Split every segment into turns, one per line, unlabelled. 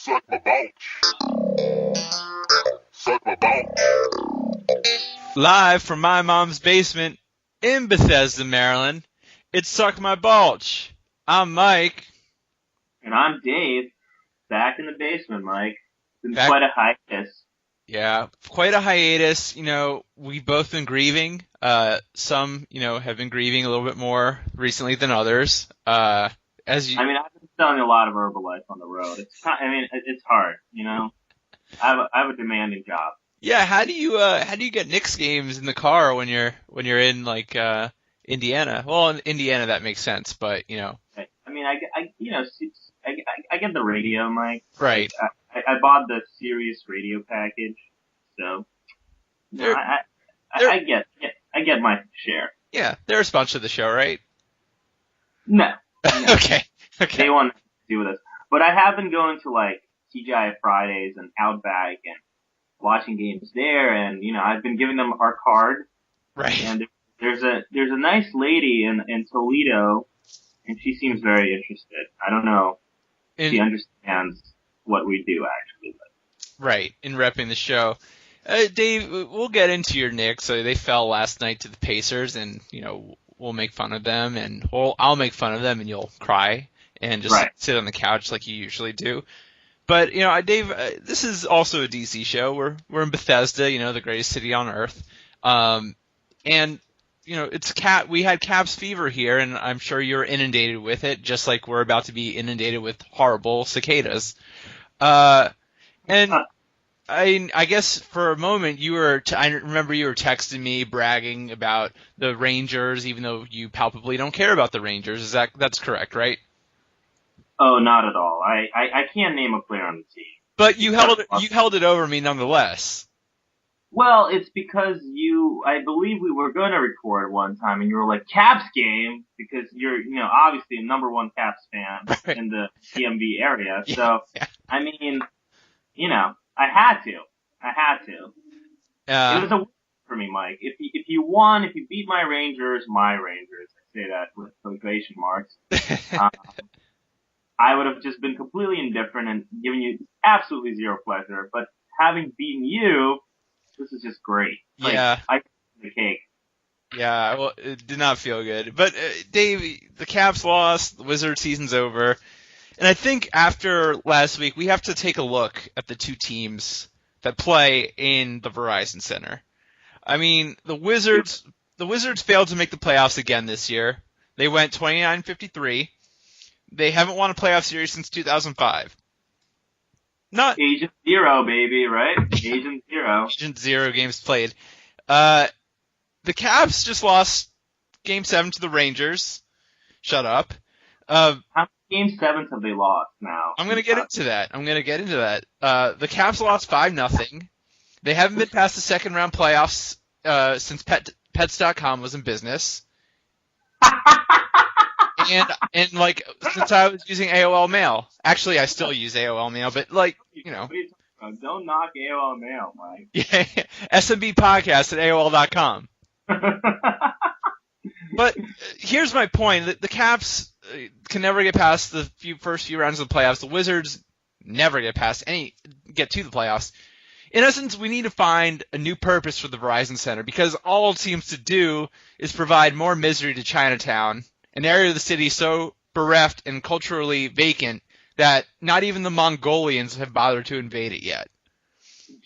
Suck my balls. Suck my balls.
Live from my mom's basement in Bethesda, Maryland, it's Suck My Balch. I'm Mike.
And I'm Dave. Back in the basement, Mike. It's been
Back-
quite a hiatus.
Yeah, quite a hiatus. You know, we've both been grieving. Some, have been grieving a little bit more recently than others.
I've been selling a lot of Herbalife on the road. It's hard, I have a demanding job.
Yeah, how do you get Knicks games in the car when you're in Indiana? Well, in Indiana that makes sense, but
I get the radio, Mike.
Right.
I bought the Sirius radio package, so I get my share.
Yeah, they're a sponsor of the show, right?
No.
Okay.
They want to do with us, but I have been going to TGI Fridays and Outback and watching games there, and I've been giving them our card.
Right.
And there's a nice lady in Toledo, and she seems very interested. I don't know if she understands what we do actually. But.
Right, in repping the show. Dave, we'll get into your Knicks. So they fell last night to the Pacers, and we'll make fun of them, and I'll make fun of them, and you'll cry and just sit on the couch like you usually do. But Dave, this is also a DC show. We're in Bethesda, the greatest city on earth, and we had Caps fever here, and I'm sure you're inundated with it, just like we're about to be inundated with horrible cicadas. And I guess for a moment I remember you were texting me bragging about the Rangers, even though you palpably don't care about the Rangers. That's correct, right?
Oh, not at all. I can't name a player on the team.
But you held it over me nonetheless.
Well, it's because I believe we were going to record one time, and you were like, Caps game, because you're, obviously a number one Caps fan in the SMB area. So,
yeah.
I mean, I had to. It was a win for me, Mike. If you beat my Rangers, I say that with quotation marks, I would have just been completely indifferent and given you absolutely zero pleasure. But having beaten you, this is just great.
Yeah.
I the cake.
Yeah, well, it did not feel good. But, Dave, the Caps lost, the Wizards season's over. And I think after last week, we have to take a look at the two teams that play in the Verizon Center. I mean, the Wizards failed to make the playoffs again this year. They went 29-53. They haven't won a playoff series since 2005. Not
Agent Zero, baby, right? Agent Zero.
Agent Zero games played. The Cavs just lost Game 7 to the Rangers. Shut up.
How many Game 7s have they lost now?
I'm going to get into that. The Cavs lost 5-0. They haven't been past the second round playoffs since Pets.com was in business. and since I was using AOL Mail. Actually, I still use AOL Mail, but
Don't knock AOL Mail, Mike.
Yeah, SMB podcast at AOL.com. But here's my point. The Caps can never get past the first few rounds of the playoffs. The Wizards never get to the playoffs. In essence, we need to find a new purpose for the Verizon Center, because all it seems to do is provide more misery to Chinatown, an area of the city so bereft and culturally vacant that not even the Mongolians have bothered to invade it yet.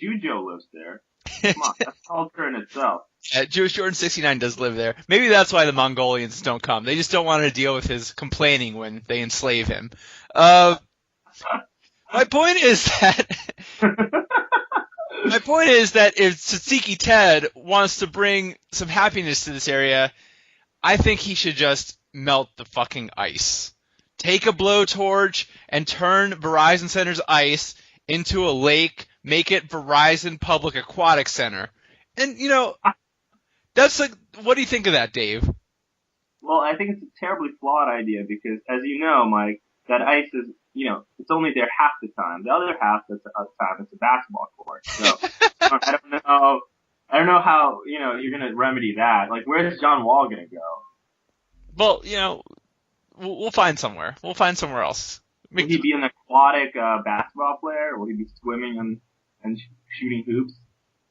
Jujo lives there. Come on, that's culture in itself.
Yeah, Jewish Jordan 69 does live there. Maybe that's why the Mongolians don't come. They just don't want to deal with his complaining when they enslave him. My point is that if Tsatsiki Ted wants to bring some happiness to this area, I think he should just melt the fucking ice. Take a blowtorch and turn Verizon Center's ice into a lake. Make it Verizon Public Aquatic Center. And, that's what do you think of that, Dave?
Well, I think it's a terribly flawed idea because, as you know, Mike, that ice is, it's only there half the time. The other half of the time, it's a basketball court. So, I don't know how, you're going to remedy that. Where's John Wall going to go?
Well, we'll find somewhere. We'll find somewhere else.
Would he be in the aquatic basketball player? Will he be swimming and shooting hoops?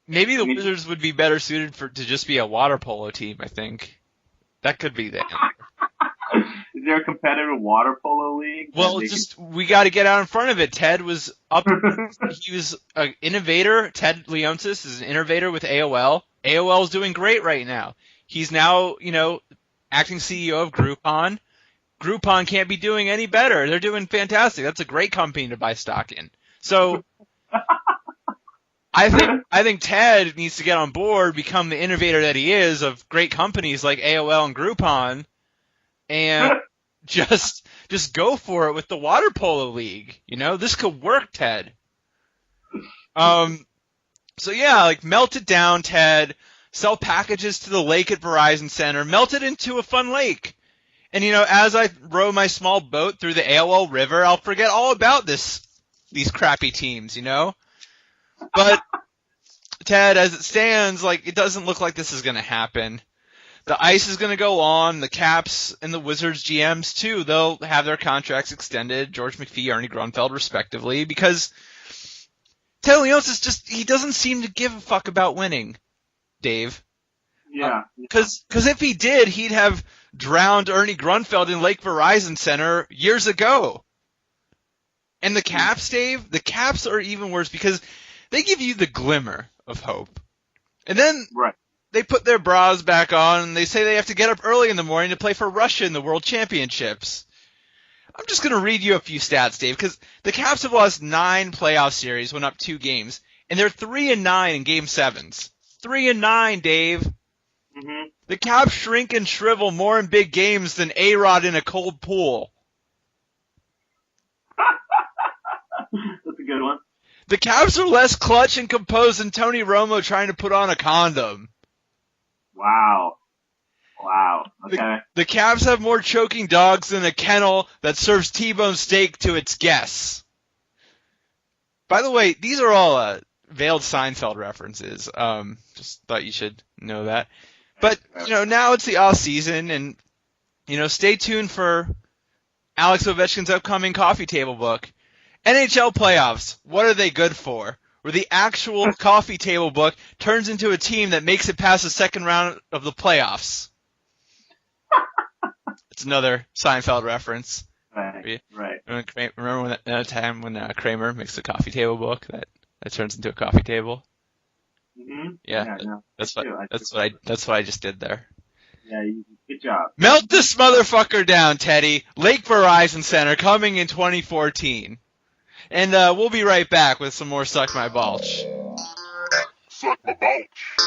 Maybe the Wizards would be better suited to just be a water polo team, I think. That could be the answer.
Is there a competitive water polo league?
Well, we got to get out in front of it. Ted was up. He was an innovator. Ted Leonsis is an innovator with AOL. AOL is doing great right now. He's now, acting CEO of Groupon. Groupon can't be doing any better. They're doing fantastic. That's a great company to buy stock in. So I think Ted needs to get on board, become the innovator that he is of great companies like AOL and Groupon, and just go for it with the water polo league. This could work, Ted. So yeah, melt it down, Ted. Sell packages to the lake at Verizon Center. Melt it into a fun lake. And as I row my small boat through the AOL River, I'll forget all about these crappy teams. But Ted, as it stands, it doesn't look like this is going to happen. The ice is going to go on. The Caps and the Wizards GMs too. They'll have their contracts extended. George McPhee, Ernie Grunfeld, respectively, because Ted Leonsis he doesn't seem to give a fuck about winning, Dave.
Yeah.
Because if he did, he'd have drowned Ernie Grunfeld in Lake Verizon Center years ago. And the Caps, Dave, the Caps are even worse because they give you the glimmer of hope. And then they put their bras back on and they say they have to get up early in the morning to play for Russia in the World Championships. I'm just going to read you a few stats, Dave, because the Caps have lost 9 playoff series, went up 2 games, and they're 3-9 in Game 7s. 3-9, Dave.
Mm-hmm.
The Caps shrink and shrivel more in big games than A-Rod in a cold pool.
That's a good one.
The Caps are less clutch and composed than Tony Romo trying to put on a condom.
Wow. Okay.
The Caps have more choking dogs than a kennel that serves T-bone steak to its guests. By the way, these are all veiled Seinfeld references. Just thought you should know that. But, now it's the off season and, stay tuned for Alex Ovechkin's upcoming coffee table book. NHL playoffs, what are they good for? Where the actual coffee table book turns into a team that makes it past the second round of the playoffs. It's another Seinfeld reference.
Right.
Remember when that time when Kramer makes the coffee table book that turns into a coffee table?
Mm-hmm.
Yeah, that's what I just did there.
Yeah, good job.
Melt this motherfucker down, Teddy. Lake Verizon Center coming in 2014. And we'll be right back with some more Suck My Balch.
Suck my balch.